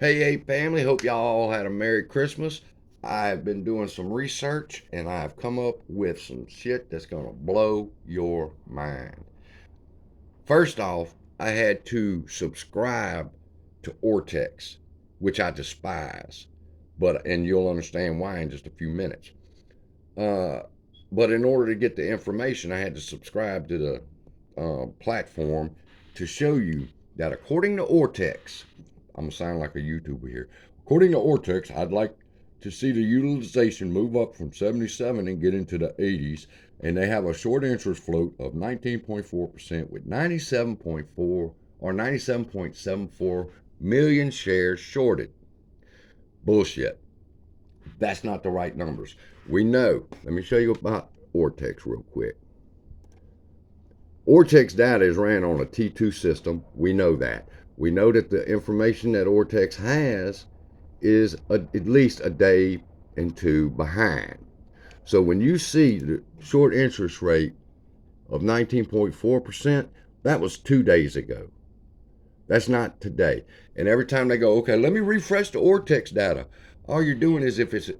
Hey, family, hope y'all all had a Merry Christmas. I've been doing some research and I've come up with some shit that's going to blow your mind. First off, I had to subscribe to Ortex, which I despise, and you'll understand why in just a few minutes. Uh, but in order to get the information, I had to subscribe to the platform to show you that according to Ortex, I'm gonna sound like a YouTuber here. According to Ortex, I'd like to see the utilization move up from 77 and get into the 80s. And they have a short interest float of 19.4% with 97.4 or 97.74 million shares shorted. Bullshit. That's not the right numbers. We know. Let me show you about Ortex real quick. Ortex data is ran on a T2 system. We know that. We know that the information that Ortex has is at least a day and two behind. So when you see the short interest rate of 19.4%, that was 2 days ago. That's not today. And every time they go, okay, let me refresh the Ortex data, all you're doing is if it's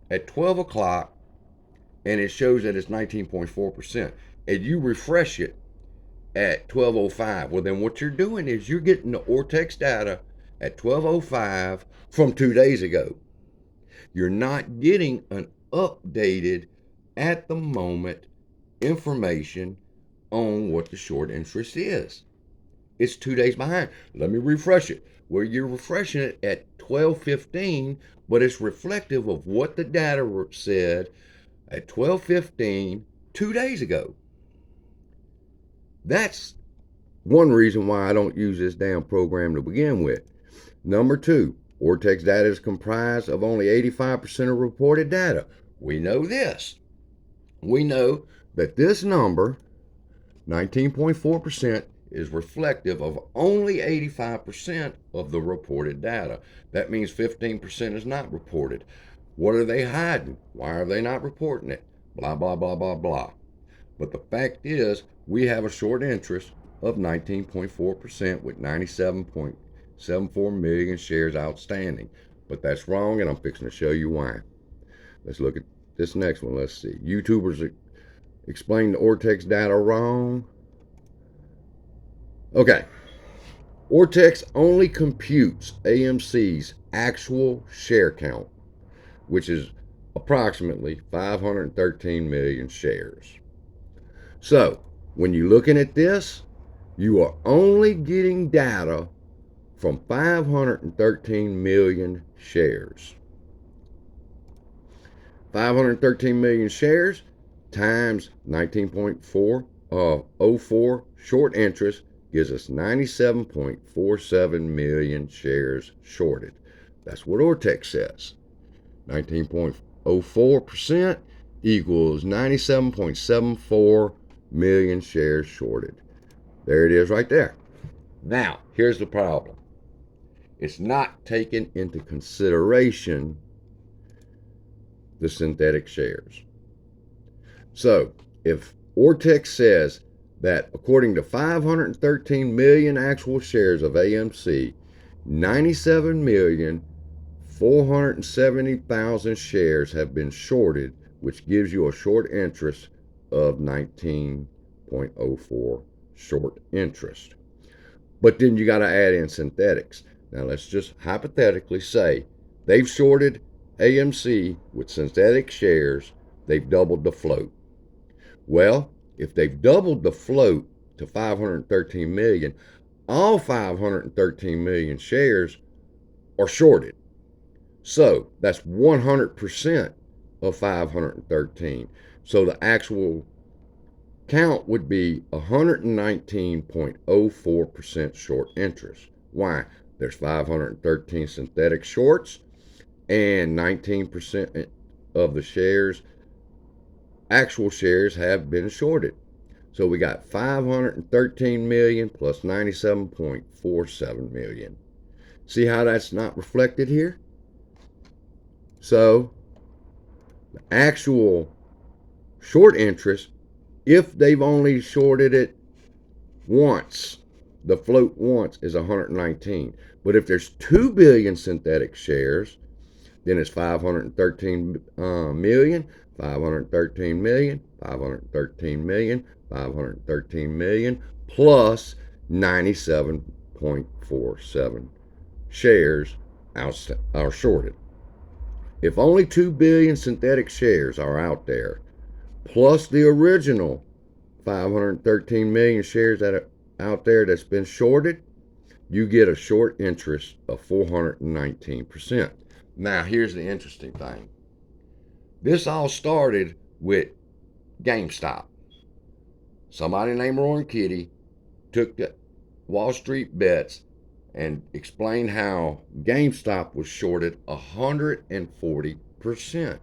at 12 o'clock and it shows that it's 19.4%, and you refresh it at 12:05. Well, then what you're doing is you're getting the Ortex data at 12:05 from 2 days ago. You're not getting an updated at the moment information on what the short interest is. It's 2 days behind. Let me refresh it. Well, you're refreshing it at 12:15, but it's reflective of what the data said at 12:15 2 days ago. That's one reason why I don't use this damn program to begin with. Number two, Ortex data is comprised of only 85% of reported data. We know this. We know that this number, 19.4%, is reflective of only 85% of the reported data. That means 15% is not reported. What are they hiding? Why are they not reporting it? Blah, blah, blah, blah, blah. But the fact is, we have a short interest of 19.4% with 97.74 million shares outstanding. But that's wrong, and I'm fixing to show you why. Let's look at this next one. Let's see. YouTubers explain the Ortex data wrong. Okay. Ortex only computes AMC's actual share count, which is approximately 513 million shares. So, when you're looking at this, you are only getting data from 513 million shares. 513 million shares times 19.404 short interest gives us 97.47 million shares shorted. That's what Ortex says. 19.04% equals 97.74 million shares shorted. There it is right there. Now, here's the problem. It's not taken into consideration the synthetic shares. So, if Ortex says that according to 513 million actual shares of AMC, 97,470,000 shares have been shorted, which gives you a short interest of 19.04 short interest. But then you got to add in synthetics. Now let's just hypothetically say they've shorted AMC with synthetic shares, they've doubled the float. Well, if they've doubled the float to 513 million, all 513 million shares are shorted. So that's 100% of 513. So the actual count would be 119.04% short interest. Why? There's 513 synthetic shorts, and 19% of the shares, actual shares, have been shorted. So we got 513 million plus 97.47 million. See how that's not reflected here? So the actual short interest, if they've only shorted it once, the float once is 119. But if there's 2 billion synthetic shares, then it's 513 million, 513 million, 513 million, 513 million, plus 97.47 shares are shorted. If only 2 billion synthetic shares are out there, plus the original 513 million shares that are out there that's been shorted, you get a short interest of 419%. Now, here's the interesting thing. This all started with GameStop. Somebody named Roaring Kitty took the Wall Street bets and explained how GameStop was shorted 140%.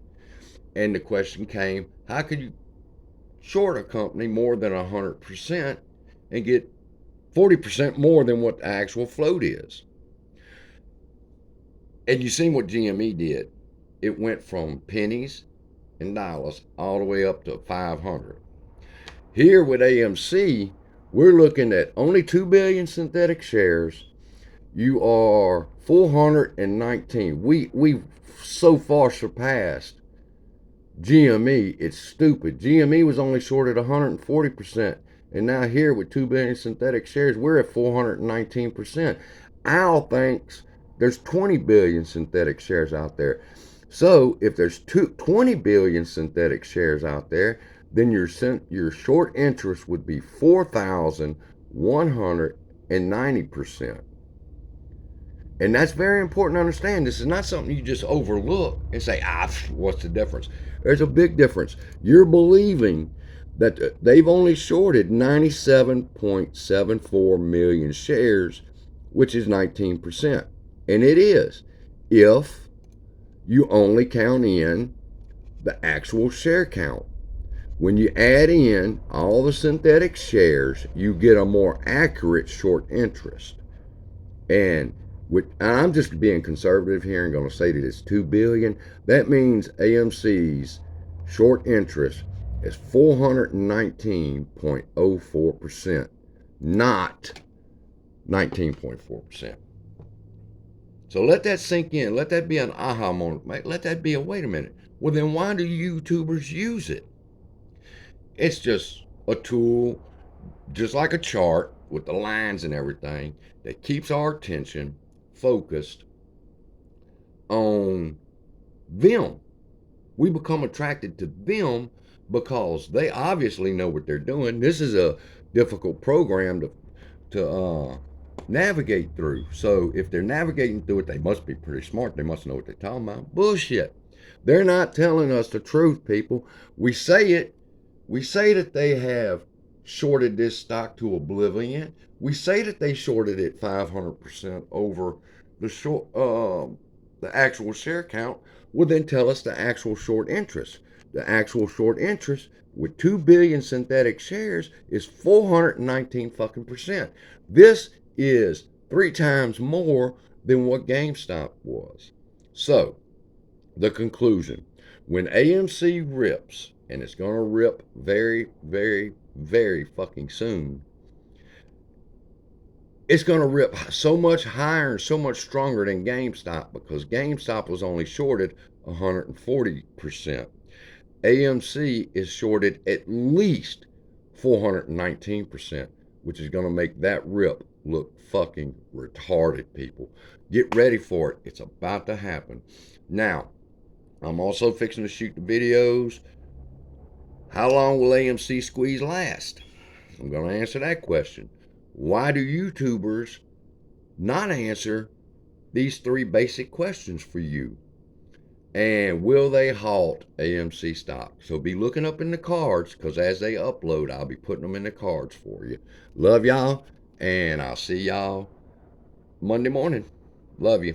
And the question came, how could you short a company more than 100% and get 40% more than what the actual float is? And you seen what GME did. It went from pennies and dollars all the way up to 500. Here with AMC, we're looking at only 2 billion synthetic shares. You are 419. We've so far surpassed GME. It's stupid. GME was only shorted 140%. And now here with 2 billion synthetic shares, we're at 419%. Al thinks there's 20 billion synthetic shares out there. So if there's 20 billion synthetic shares out there, then your short interest would be 4,190%. And that's very important to understand. This is not something you just overlook and say, what's the difference? There's a big difference. You're believing that they've only shorted 97.74 million shares, which is 19%. And it is, if you only count in the actual share count. When you add in all the synthetic shares, you get a more accurate short interest. And I'm just being conservative here and going to say that it's 2 billion. That means AMC's short interest is 419.04%, not 19.4%. So let that sink in. Let that be an aha moment. Let that be a wait a minute. Well, then why do YouTubers use it? It's just a tool, just like a chart with the lines and everything, that keeps our attention focused on them. We become attracted to them because they obviously know what they're doing. This is a difficult program to navigate through. So if they're navigating through it, they must be pretty smart. They must know what they're talking about. Bullshit. They're not telling us the truth, people. We say it. We say that they have shorted this stock to oblivion. We say that they shorted it 500% over the actual share count. Well, then tell us the actual short interest. The actual short interest with 2 billion synthetic shares is 419 fucking percent. This is 3 times more than what GameStop was. So, the conclusion, when AMC rips, and it's going to rip very, very, very fucking soon, it's going to rip so much higher and so much stronger than GameStop, because GameStop was only shorted 140%. AMC is shorted at least 419%, which is going to make that rip look fucking retarded, people. Get ready for it. It's about to happen. Now, I'm also fixing to shoot the videos. How long will AMC squeeze last? I'm going to answer that question. Why do YouTubers not answer these 3 basic questions for you? And will they halt AMC stock? So be looking up in the cards, because as they upload, I'll be putting them in the cards for you. Love y'all, and I'll see y'all Monday morning. Love you.